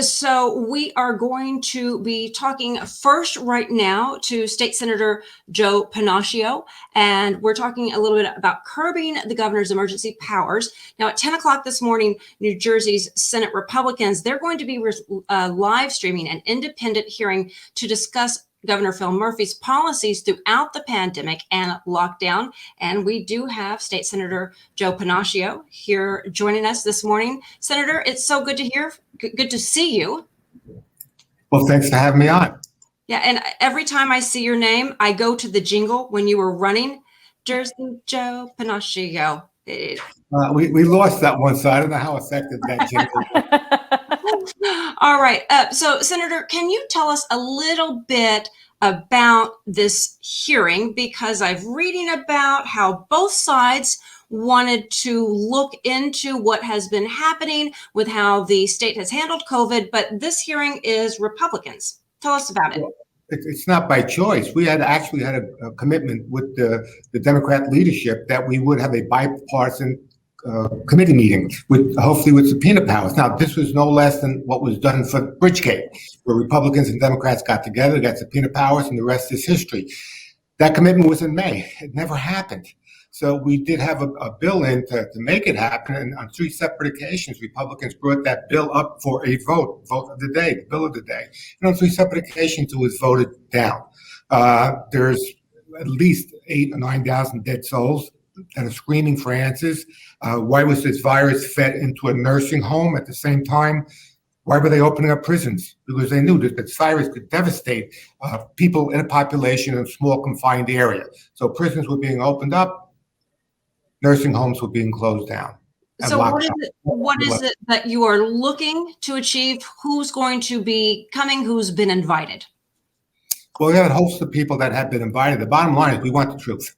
So we are going to be talking first right now to State Senator Joe Pennacchio, and we're talking a little bit about curbing the governor's emergency powers. Now at 10 o'clock this morning, New Jersey's Senate Republicans, they're going to be live streaming an independent hearing to discuss Governor Phil Murphy's policies throughout the pandemic and lockdown. And we do have State Senator Joe Pennacchio here joining us this morning. Senator, it's so good to hear. Good to see you. Well, thanks for having me on. Yeah, and every time I see your name, I go to the jingle when you were running. Jersey Joe Pennacchio. We lost that one, so I don't know how effective that jingle was. All right. So, Senator, can you tell us a little bit about this hearing? Because I'm reading about how both sides wanted to look into what has been happening with how the state has handled COVID, but this hearing is Republicans. Tell us about it. Well, it's not by choice. We had actually had a commitment with the Democrat leadership that we would have a bipartisan committee meeting hopefully with subpoena powers. Now, this was no less than what was done for Bridgegate, where Republicans and Democrats got together, got subpoena powers, and the rest is history. That commitment was in May. It never happened. So we did have a bill in to make it happen, and on 3 separate occasions, Republicans brought that bill up for a vote of the day, the bill of the day. And on 3 separate occasions, it was voted down. There's at least 8,000 or 9,000 dead souls that are screaming for answers. Why was this virus fed into a nursing home at the same time? Why were they opening up prisons? Because they knew that this virus could devastate people in a population in a small confined area. So prisons were being opened up. Nursing homes were being closed down. So what is it that you are looking to achieve? Who's going to be coming? Who's been invited? Well, we have a host of people that have been invited. The bottom line is we want the truth.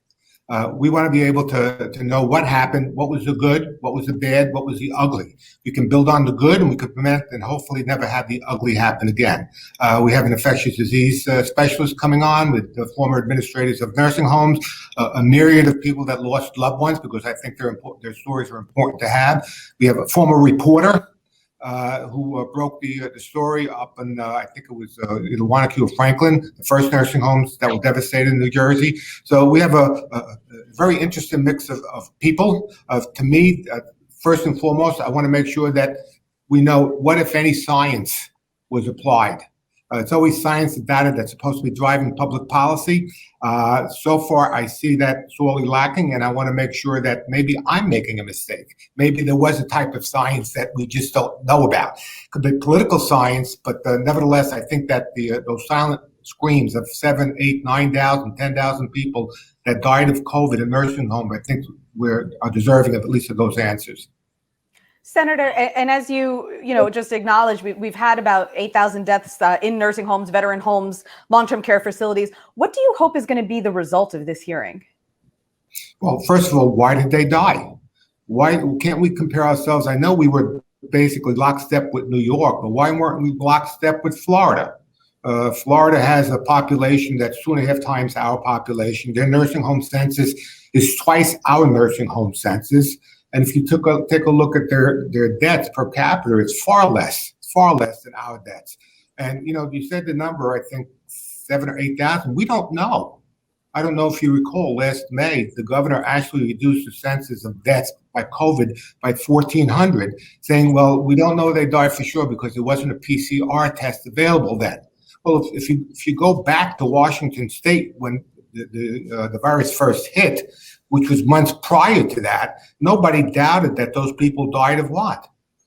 We want to be able to know what happened, what was the good, what was the bad, what was the ugly. We can build on the good, and we can prevent and hopefully never have the ugly happen again. We have an infectious disease specialist coming on with the former administrators of nursing homes, a myriad of people that lost loved ones, because I think their stories are important to have. We have a former reporter who broke the story up in, I think it was in Wanacue or Franklin, the first nursing homes that were devastated in New Jersey. So we have a very interesting mix of people. To me, first and foremost, I want to make sure that we know what, if any, science was applied. It's always science and data that's supposed to be driving public policy. So far, I see that sorely lacking, and I want to make sure that maybe I'm making a mistake. Maybe there was a type of science that we just don't know about. Could be political science, but nevertheless, I think that those silent screams of 7, 8, 9,000, 10,000 people that died of COVID in nursing home, I think are deserving of at least of those answers. Senator, and as you just acknowledged, we've had about 8,000 deaths in nursing homes, veteran homes, long-term care facilities. What do you hope is going to be the result of this hearing? Well, first of all, why did they die? Why can't we compare ourselves? I know we were basically lockstep with New York, but why weren't we lockstep with Florida? Florida has a population that's 2.5 times our population. Their nursing home census is twice our nursing home census. And if you take a look at their deaths per capita, it's far less than our deaths. And, you said the number, I think 7 or 8,000. We don't know. I don't know if you recall, last May, the governor actually reduced the census of deaths by COVID by 1,400, saying, well, we don't know they died for sure because there wasn't a PCR test available then. Well, if you go back to Washington State when the virus first hit, which was months prior to that, nobody doubted that those people died of what?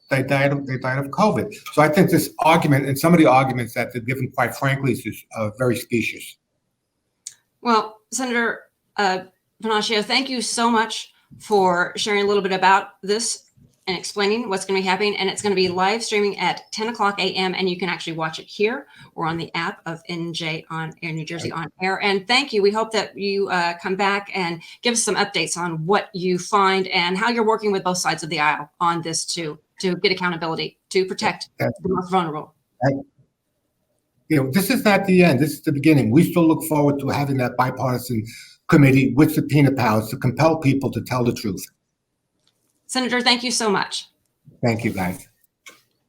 They died of COVID. So I think this argument, and some of the arguments that they're given, quite frankly, is very specious. Well, Senator Pennacchio, thank you so much for sharing a little bit about this and explaining what's going to be happening. And it's going to be live streaming at 10 o'clock a.m. And you can actually watch it here or on the app of NJ on Air, New Jersey on Air. And thank you. We hope that you come back and give us some updates on what you find and how you're working with both sides of the aisle on this to get accountability, to protect the most vulnerable. This is not the end. This is the beginning. We still look forward to having that bipartisan committee with subpoena powers to compel people to tell the truth. Senator, thank you so much. Thank you, guys.